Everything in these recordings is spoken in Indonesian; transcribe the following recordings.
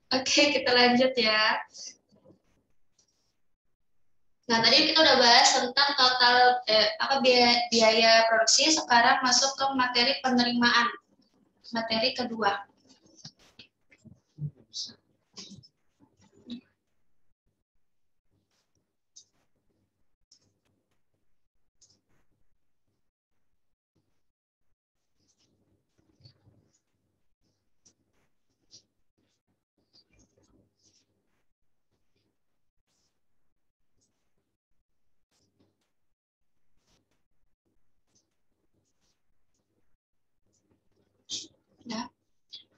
Oke, kita lanjut ya. Nah, tadi kita udah bahas tentang total biaya produksi. Sekarang masuk ke materi penerimaan. Materi kedua. Ya.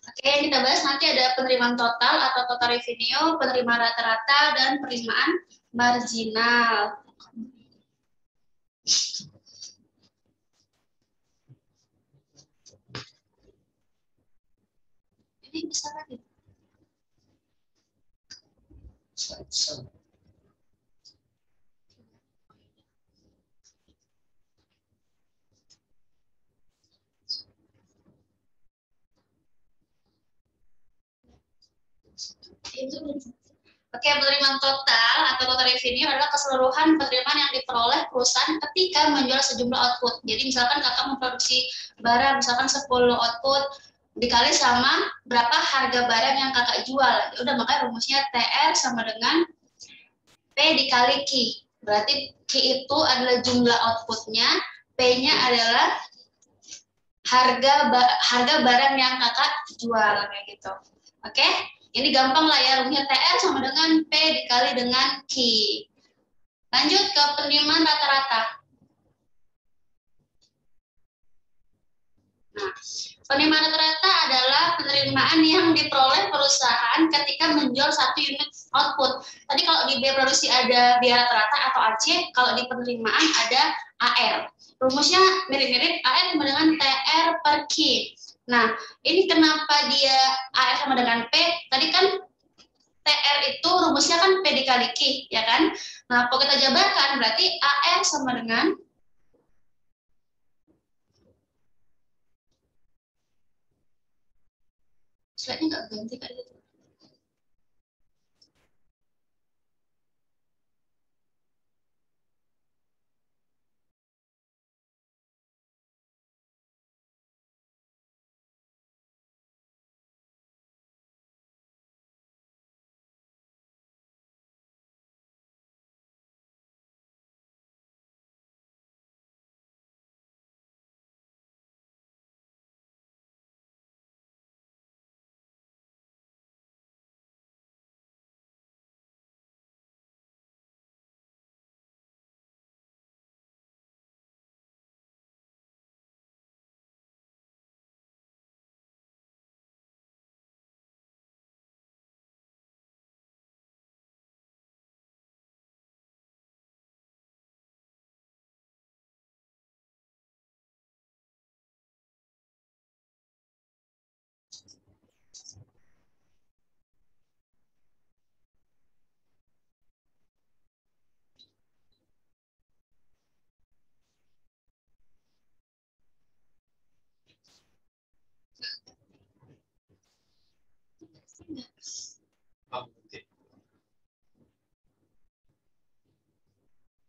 Oke, yang kita bahas nanti ada penerimaan total atau total revenue, penerimaan rata-rata, dan penerimaan marginal. Ini bisa lagi. Oke, penerimaan total atau total revenue adalah keseluruhan penerimaan yang diperoleh perusahaan ketika menjual sejumlah output. Jadi misalkan kakak memproduksi barang, misalkan 10 output, dikali sama berapa harga barang yang kakak jual. Udah, makanya rumusnya TR sama dengan P dikali Q. Berarti Q itu adalah jumlah outputnya, P-nya adalah harga barang yang kakak jual, kayak gitu. Oke? Ini gampang lah ya, rumusnya TR sama dengan P dikali dengan Q. Lanjut ke penerimaan rata-rata. Nah, penerimaan rata-rata adalah penerimaan yang diperoleh perusahaan ketika menjual satu unit output. Tadi kalau di biaya produksi ada biaya rata-rata atau AC, kalau di penerimaan ada AR. Rumusnya mirip-mirip, AR sama dengan TR per Q. Nah, ini kenapa dia AR sama dengan P? Tadi kan TR itu rumusnya kan P dikali Q, ya kan? Nah, kalau kita jabarkan, berarti AR sama dengan slide-nya nggak ganti kayak gitu.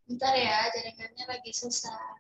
Bentar ya, jaringannya lagi susah.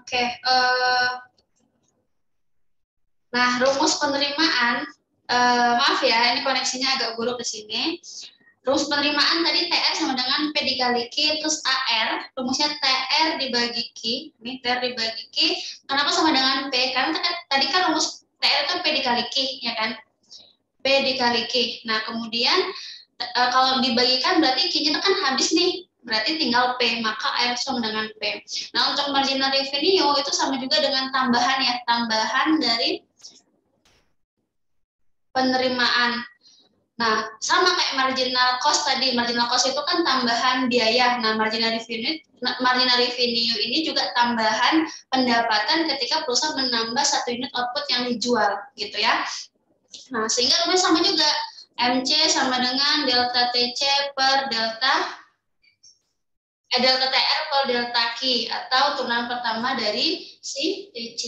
Oke, nah rumus penerimaan, maaf ya, ini koneksinya agak buruk di sini. Rumus penerimaan tadi TR sama dengan P dikali Q, terus AR, rumusnya TR dibagi Q, ini TR dibagi Q, kenapa sama dengan P? Karena tadi kan rumus TR itu P dikali Q, ya kan? P dikali Q. Nah, kemudian kalau dibagikan berarti Q-nya kan habis nih, berarti tinggal P, maka AR sama dengan P. Nah, untuk marginal revenue itu sama juga dengan tambahan ya, tambahan dari penerimaan. Nah, sama kayak marginal cost tadi. Marginal cost itu kan tambahan biaya. Nah, marginal revenue ini juga tambahan pendapatan ketika perusahaan menambah satu unit output yang dijual, gitu ya. Nah, sehingga rumusnya sama juga. MC sama dengan delta TC per delta TR per delta Q atau turunan pertama dari si TC.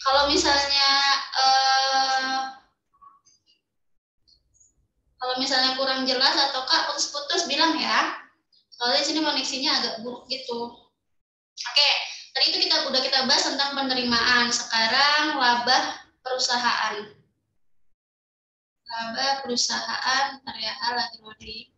Kalau misalnya kurang jelas atau Kak putus-putus bilang ya. Soalnya di sini koneksinya agak buruk gitu. Oke, tadi itu udah kita bahas tentang penerimaan. Sekarang laba perusahaan. Laba perusahaan, bentar ya, lagi loading.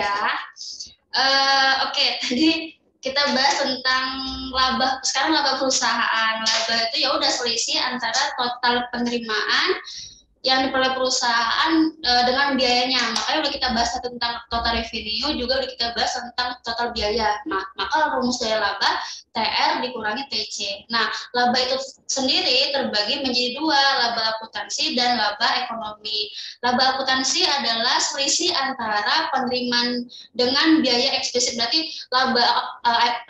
Ya, oke, tadi kita bahas tentang laba. Sekarang laba perusahaan. Laba itu ya udah selisih antara total penerimaan yang diperoleh perusahaan dengan biayanya. Makanya udah kita bahas tentang total revenue, juga udah kita bahas tentang total biaya. Nah, maka rumus dari laba TR dikurangi TC. Nah, laba itu sendiri terbagi menjadi dua, laba akuntansi dan laba ekonomi. Laba akuntansi adalah selisih antara penerimaan dengan biaya eksplisit. Berarti laba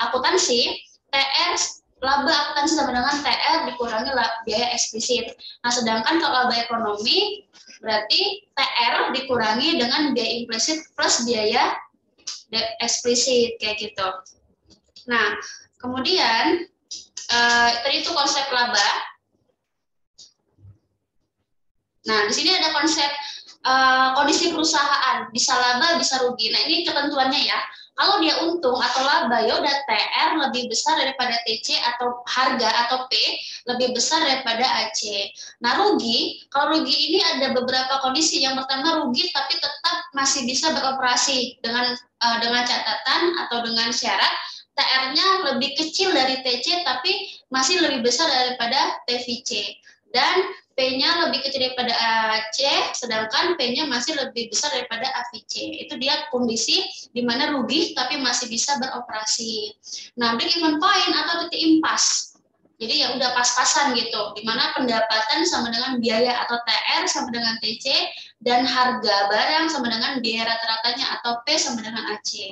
akuntansi TR laba akuntansi sama dengan TR dikurangi biaya eksplisit. Nah, sedangkan kalau laba ekonomi berarti TR dikurangi dengan biaya implisit plus biaya eksplisit kayak gitu. Nah, kemudian tadi itu konsep laba. Nah, di sini ada konsep kondisi perusahaan, bisa laba, bisa rugi. Nah, ini ketentuannya ya. Kalau dia untung atau laba, ya udah TR lebih besar daripada TC atau harga atau P lebih besar daripada AC. Nah, rugi, kalau rugi ini ada beberapa kondisi. Yang pertama rugi tapi tetap masih bisa beroperasi dengan catatan atau dengan syarat TR-nya lebih kecil dari TC tapi masih lebih besar daripada TVC. Dan P-nya lebih kecil daripada AC, sedangkan P-nya masih lebih besar daripada AVC. Itu dia kondisi di mana rugi tapi masih bisa beroperasi. Nah, break even point atau titik impas. Jadi ya udah pas-pasan gitu, di mana pendapatan sama dengan biaya atau TR sama dengan TC, dan harga barang sama dengan biaya rata-ratanya atau P sama dengan AC.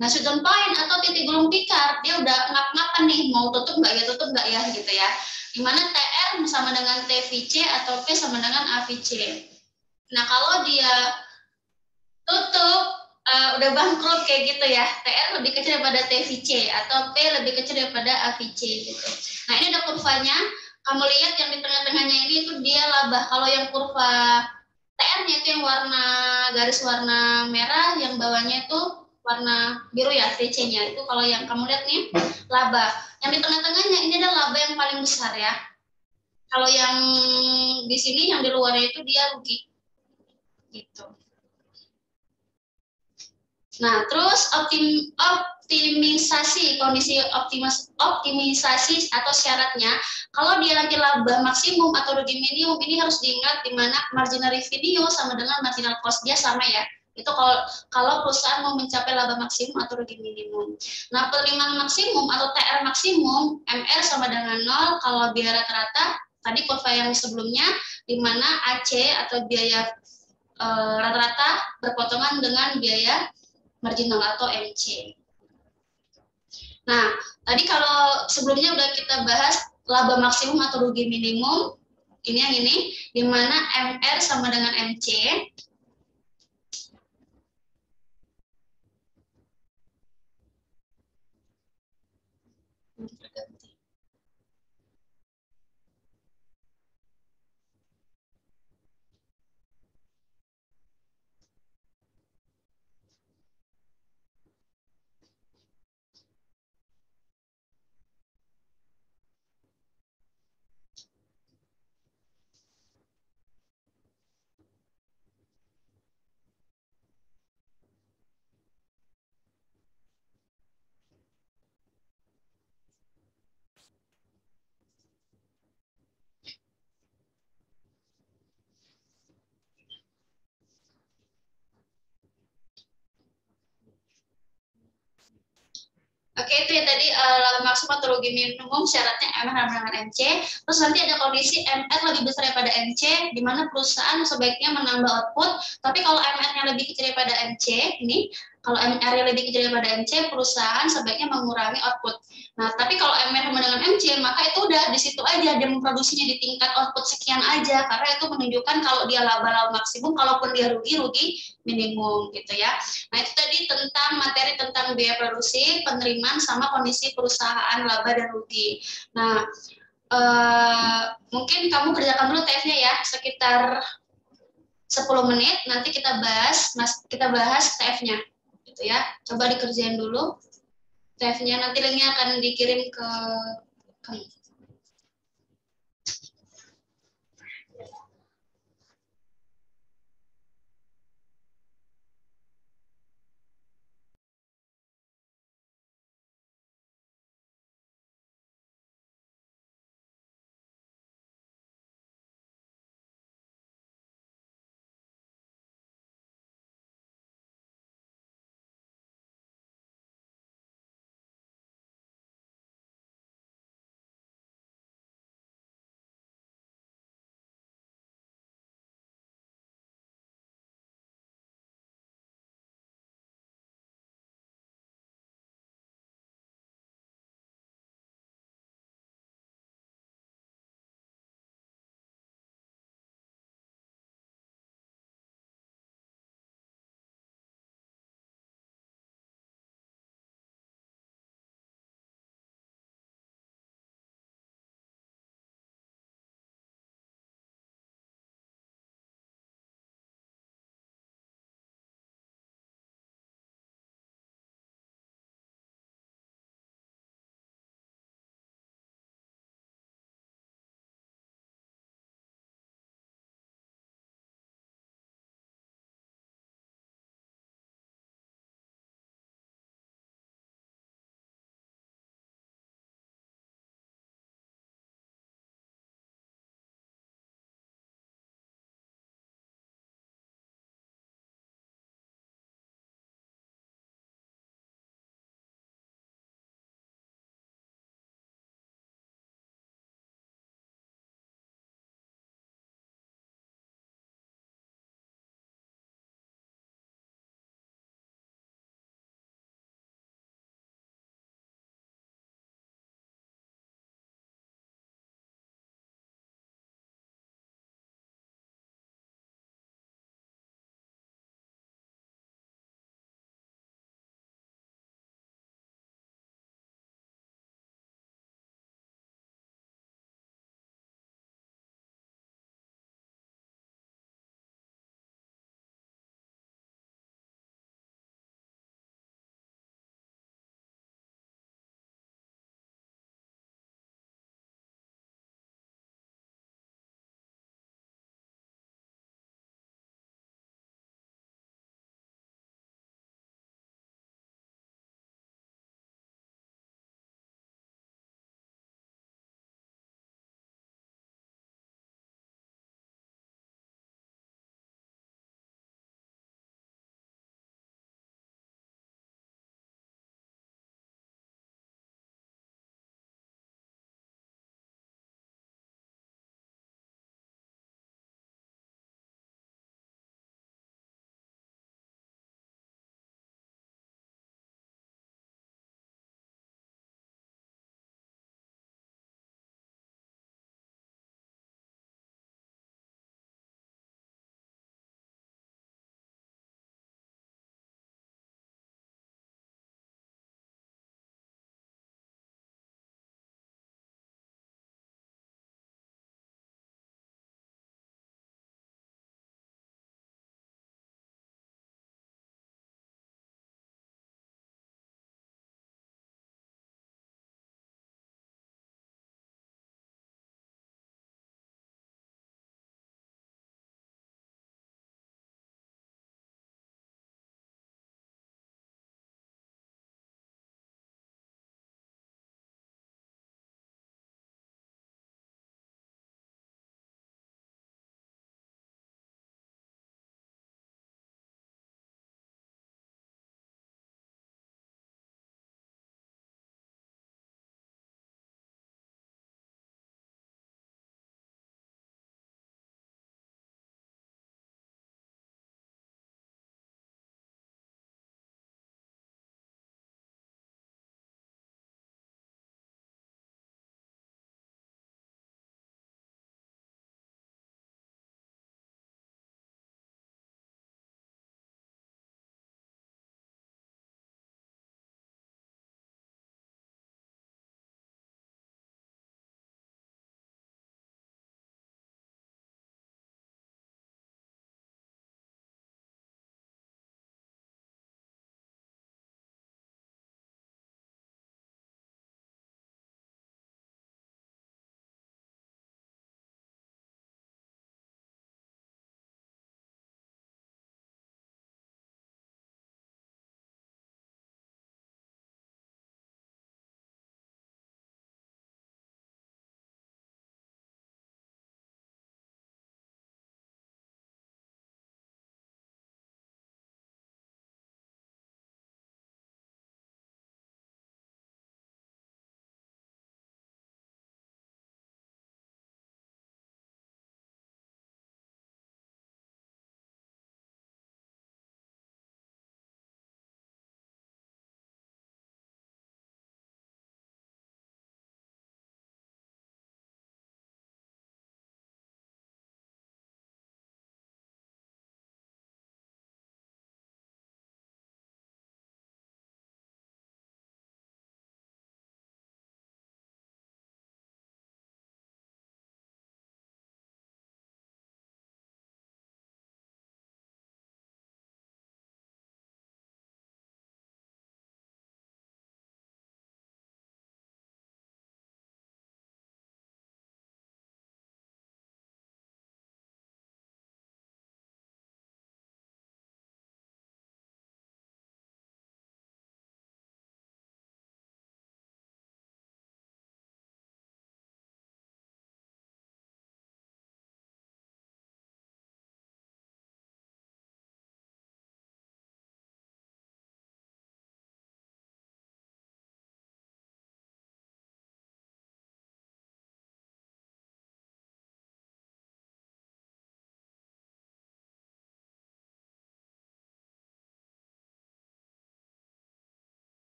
Nah, shutdown point atau titik gulung tikar, dia udah ngap-ngapan nih, mau tutup nggak ya gitu ya. Di mana TR sama dengan TVC atau P sama dengan AVC. Nah, kalau dia tutup, udah bangkrut kayak gitu ya, TR lebih kecil daripada TVC atau P lebih kecil daripada AVC gitu. Nah, ini ada kurvanya. Kamu lihat yang di tengah-tengahnya ini itu dia laba. Kalau yang kurva TR-nya itu yang warna garis warna merah, yang bawahnya itu warna biru ya, TC-nya. Itu kalau yang kamu lihat nih, laba. Yang di tengah-tengahnya ini adalah laba yang paling besar ya. Kalau yang di sini, yang di luarnya itu dia rugi. Gitu. Nah, terus optimisasi, kondisi optimisasi atau syaratnya, kalau dia nanti laba maksimum atau rugi minimum, ini harus diingat di mana marginal revenue sama dengan marginal cost dia sama ya. Itu kalau perusahaan mau mencapai laba maksimum atau rugi minimum. Nah, penerimaan maksimum atau TR maksimum, MR sama dengan 0, kalau biaya rata-rata, tadi kurva yang sebelumnya, di mana AC atau biaya rata-rata berpotongan dengan biaya marginal atau MC. Nah, tadi kalau sebelumnya udah kita bahas laba maksimum atau rugi minimum, ini yang ini, di mana MR sama dengan MC. Oke, itu ya tadi laba maksimum atau rugi minimum syaratnya MR sama dengan MC. Terus nanti ada kondisi MR lebih besar daripada MC, di mana perusahaan sebaiknya menambah output. Tapi kalau MR-nya lebih kecil daripada MC, ini kalau MR-nya lebih kecil daripada MC, perusahaan sebaiknya mengurangi output. Nah, tapi kalau MR sama dengan MC, maka itu udah di situ aja dia memproduksinya di tingkat output sekian aja, karena itu menunjukkan kalau dia laba maksimum, kalaupun dia rugi minimum gitu ya. Nah, itu tadi tentang materi tentang biaya produksi, penerimaan, sama kondisi perusahaan laba dan rugi. Nah, mungkin kamu kerjakan dulu TF-nya ya, sekitar 10 menit, nanti kita bahas TF-nya. Gitu ya. Coba dikerjain dulu TF-nya, nanti linknya akan dikirim ke kamu.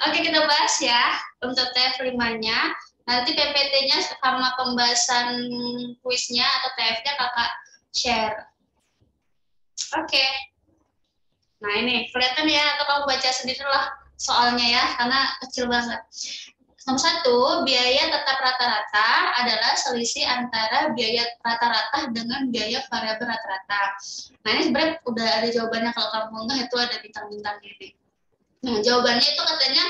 Oke, kita bahas ya untuk TF5-nya. Nanti PPT-nya sama pembahasan kuisnya atau TF-nya kakak share. Oke. Nah ini kelihatan ya, atau kamu baca sendiri lah soalnya ya, karena kecil banget. Nomor 1, biaya tetap rata-rata adalah selisih antara biaya rata-rata dengan biaya variabel rata-rata. Nah ini sebenarnya udah ada jawabannya, kalau kamu enggak itu ada bintang-bintangnya ini. Nah jawabannya itu katanya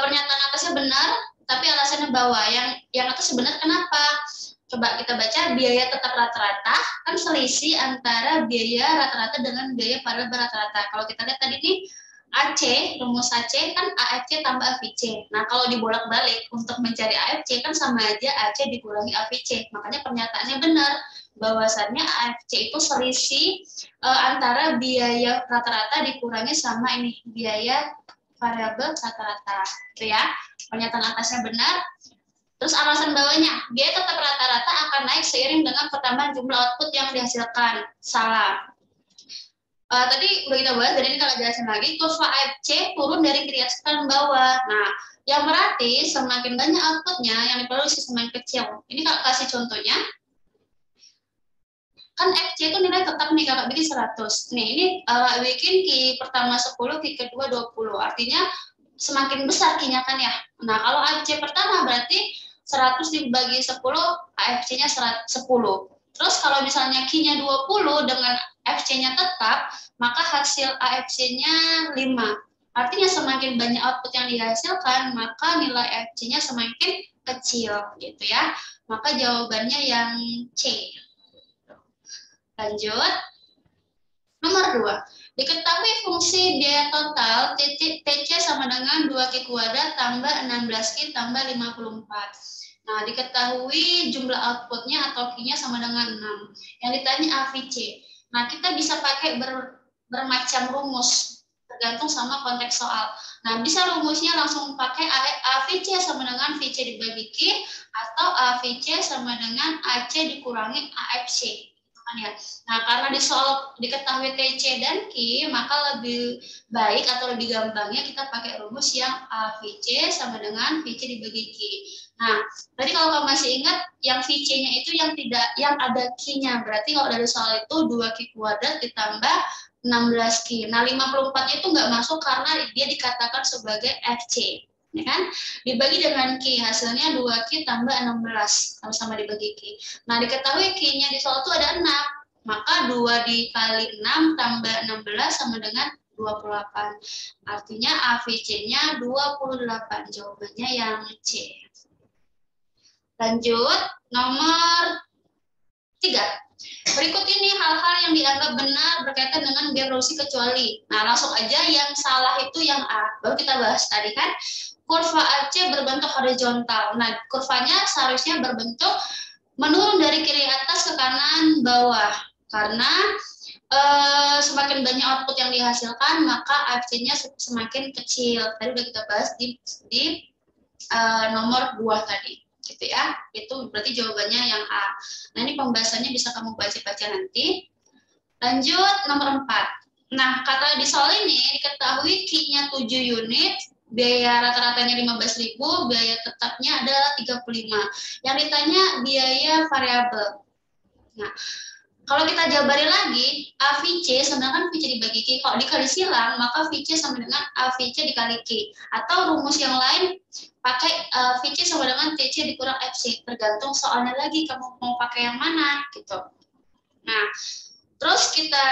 pernyataan atasnya benar, tapi alasannya bawah. Yang atas sebenarnya kenapa? Coba kita baca, biaya tetap rata-rata kan selisih antara biaya rata-rata dengan biaya variabel rata-rata. Kalau kita lihat tadi nih, AC, rumus AC kan AFC tambah AVC. Nah, kalau dibolak-balik untuk mencari AFC kan sama aja AC dikurangi AVC. Makanya pernyataannya benar, bahwasannya AFC itu selisih antara biaya rata-rata dikurangi sama ini biaya variabel rata-rata, gitu ya. Pernyataan atasnya benar. Terus alasan bawahnya, biaya tetap rata-rata akan naik seiring dengan pertambahan jumlah output yang dihasilkan. Salah. Tadi udah kita bahas, jadi ini kalau jelasin lagi, kurva AFC turun dari kiri-kanan bawah. Nah, yang berarti semakin banyak outputnya yang diproduksi semakin kecil. Ini kalau kasih contohnya, kan FC itu nilai tetap nih, kakak bikin 100. Nih, ini bikin Ki pertama 10, Ki kedua 20. Artinya semakin besar Ki-nya kan ya. Nah, kalau AFC pertama berarti 100 dibagi 10, AFC-nya 10. Terus kalau misalnya Ki-nya 20 dengan FC-nya tetap, maka hasil AFC-nya 5. Artinya semakin banyak output yang dihasilkan, maka nilai AFC-nya semakin kecil gitu ya. Maka jawabannya yang C. Lanjut. Nomor 2. Diketahui fungsi biaya total TC sama dengan 2Q kuadrat tambah 16Q tambah 54. Nah, diketahui jumlah outputnya atau Q-nya sama dengan 6. Yang ditanya AVC. Nah, kita bisa pakai bermacam rumus, tergantung sama konteks soal. Nah, bisa rumusnya langsung pakai AVC sama dengan VC dibagi Q, atau AVC sama dengan AC dikurangi AFC. Ya. Nah, karena di soal diketahui TC dan Q, maka lebih baik atau lebih gampangnya kita pakai rumus yang AVC sama dengan VC dibagi Q. Nah, tadi kalau kamu masih ingat, yang VC-nya itu yang ada Q-nya. Berarti kalau dari soal itu 2Q kuadrat ditambah 16Q. Nah, 54-nya itu nggak masuk karena dia dikatakan sebagai FC. Ya kan? Dibagi dengan Q, hasilnya 2Q tambah 16, sama-sama dibagi Q. Nah, diketahui Q-nya di soal itu ada 6, maka 2 dikali 6 tambah 16 sama dengan 28. Artinya AVC-nya 28, jawabannya yang C. Lanjut, nomor 3. Berikut ini hal-hal yang dianggap benar berkaitan dengan biaya produksi kecuali. Nah, langsung aja yang salah itu yang A. Baru kita bahas tadi kan, kurva AC berbentuk horizontal. Nah, kurvanya seharusnya berbentuk menurun dari kiri atas ke kanan bawah. Karena semakin banyak output yang dihasilkan, maka AFC-nya semakin kecil. Tadi udah kita bahas di nomor 2 tadi. Gitu ya, itu berarti jawabannya yang A. Nah, ini pembahasannya bisa kamu baca-baca nanti. Lanjut, nomor 4. Nah, kata di soal ini diketahui Q-nya 7 unit, biaya rata-ratanya 15.000, biaya tetapnya ada 35. Yang ditanya biaya variabel. Nah, kalau kita jabarin lagi, AVC sama dengan VC dibagi Q. Kalau dikali silang, maka VC sama dengan AVC dikali Q. Atau rumus yang lain, pakai VC sama dengan TC dikurang FC. Tergantung soalnya lagi, kamu mau pakai yang mana, gitu. Nah, terus kita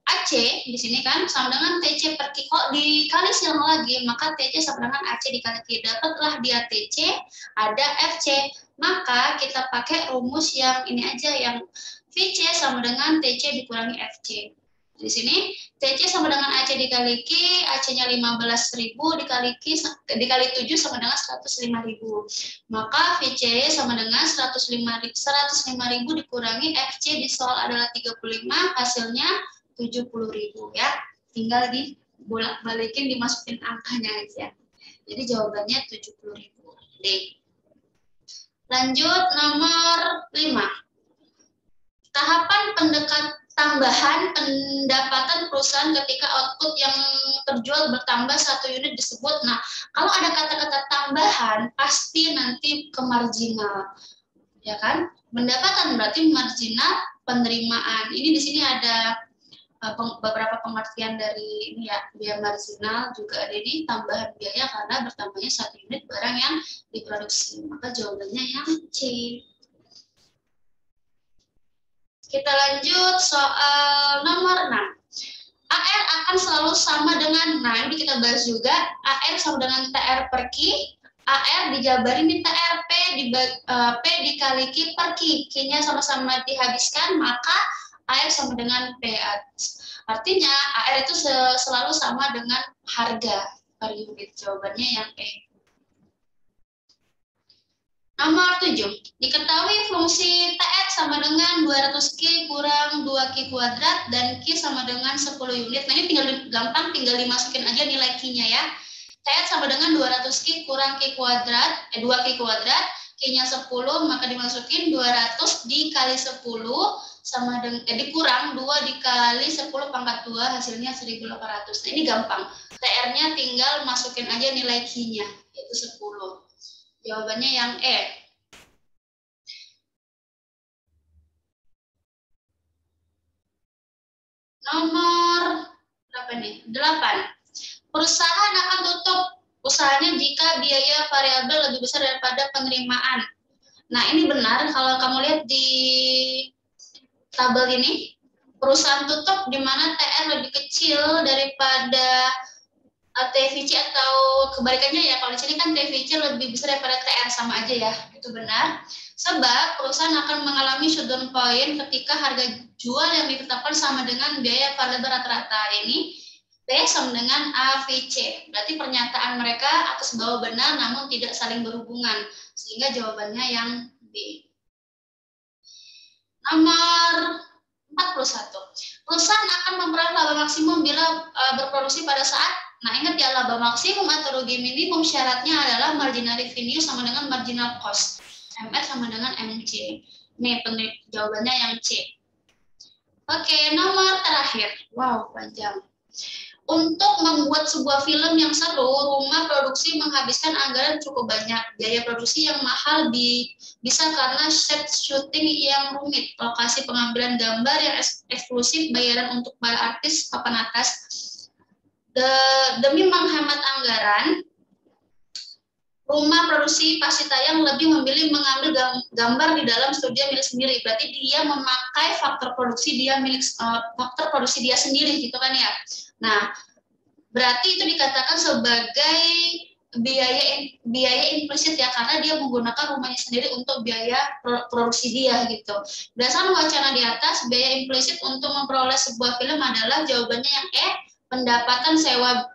AC di sini kan sama dengan TC per Q. Kok dikali silang lagi, maka TC sama dengan AC dikali Q. Dapatlah dia TC, ada FC. Maka kita pakai rumus yang ini aja, yang VC sama dengan TC dikurangi FC. Di sini TC sama dengan AC dikali Q, AC-nya 15.000 dikali 7 sama dengan 105.000. Maka VC sama dengan 105.000 dikurangi FC di soal adalah 35, hasilnya 70.000 ya. Tinggal dibolak-balikin, dimasukin angkanya aja. Jadi jawabannya 70.000. D. Lanjut nomor 5. Tahapan tambahan pendapatan perusahaan ketika output yang terjual bertambah 1 unit disebut. Nah, kalau ada kata-kata tambahan, pasti nanti ke marginal, ya kan? Pendapatan berarti marginal penerimaan. Ini di sini ada beberapa pengertian dari ini ya, biaya marginal juga ada ini tambahan biaya karena bertambahnya 1 unit barang yang diproduksi. Maka jawabannya yang C. Kita lanjut soal nomor 6. AR akan selalu sama dengan, nah ini kita bahas juga, AR sama dengan TR per Q, AR dijabarin di TR, P dikali Q per Q, Q-nya sama-sama dihabiskan, maka AR sama dengan P. Artinya AR itu selalu sama dengan harga per unit. Jawabannya yang E. Nomor 7. Diketahui fungsi TR sama dengan 200Q kurang 2Q kuadrat dan Q sama dengan 10 unit. Nah ini gampang, tinggal dimasukin aja nilai Q-nya ya. TR sama dengan 200Q kurang Q kuadrat, 2Q kuadrat, Q-nya 10, maka dimasukin 200 dikali 10 sama dengan, dikurang 2 dikali 10 pangkat 2, hasilnya 1800. Nah ini gampang. TR-nya tinggal masukin aja nilai Q-nya, yaitu 10. Jawabannya yang E. Nomor berapa nih? 8. Perusahaan akan tutup usahanya jika biaya variabel lebih besar daripada penerimaan. Nah, ini benar kalau kamu lihat di tabel ini, perusahaan tutup di mana TR lebih kecil daripada TVC atau kebalikannya ya, kalau di sini kan TVC lebih besar daripada TR, sama aja ya, itu benar. Sebab perusahaan akan mengalami shutdown point ketika harga jual yang ditetapkan sama dengan biaya variabel rata-rata. Ini B sama dengan AVC. Berarti pernyataan mereka atas bawah benar namun tidak saling berhubungan. Sehingga jawabannya yang B. Nomor 41. Perusahaan akan memperoleh laba maksimum bila berproduksi pada saat, nah ingat ya, laba maksimum atau rugi minimum syaratnya adalah marginal revenue sama dengan marginal cost. MR sama dengan MC. Nih jawabannya yang C. Oke, nomor terakhir. Wow, panjang. Untuk membuat sebuah film yang seru, rumah produksi menghabiskan anggaran cukup banyak. Biaya produksi yang mahal bisa karena set syuting yang rumit, lokasi pengambilan gambar yang eksklusif, bayaran untuk para artis papan atas. Demi menghemat anggaran, rumah produksi pasti tayang lebih memilih mengambil gambar di dalam studio milik sendiri. Berarti dia memakai faktor produksi dia sendiri gitu kan ya. Nah, berarti itu dikatakan sebagai biaya implisit ya, karena dia menggunakan rumahnya sendiri untuk biaya produksi dia gitu. Berdasarkan wacana di atas, biaya implisit untuk memperoleh sebuah film adalah jawabannya yang E, pendapatan sewa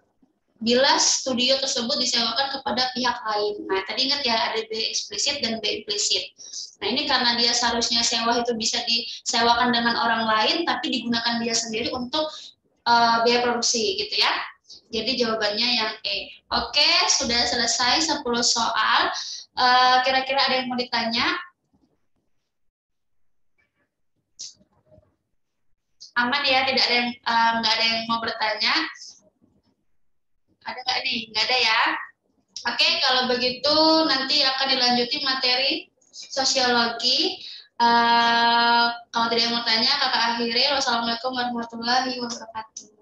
bila studio tersebut disewakan kepada pihak lain. Nah, tadi ingat ya, ada B eksplisit dan B implisit. Nah, ini karena dia seharusnya sewa itu bisa disewakan dengan orang lain, tapi digunakan dia sendiri untuk biaya produksi gitu ya. Jadi jawabannya yang E. Oke, sudah selesai 10 soal. Kira-kira ada yang mau ditanya? Aman ya, tidak ada yang nggak ada yang mau bertanya? Ada nggak nih? Nggak ada ya? Oke, kalau begitu nanti akan dilanjuti materi sosiologi. Kalau tidak ada yang mau tanya, kakak akhiri. Wassalamualaikum warahmatullahi wabarakatuh.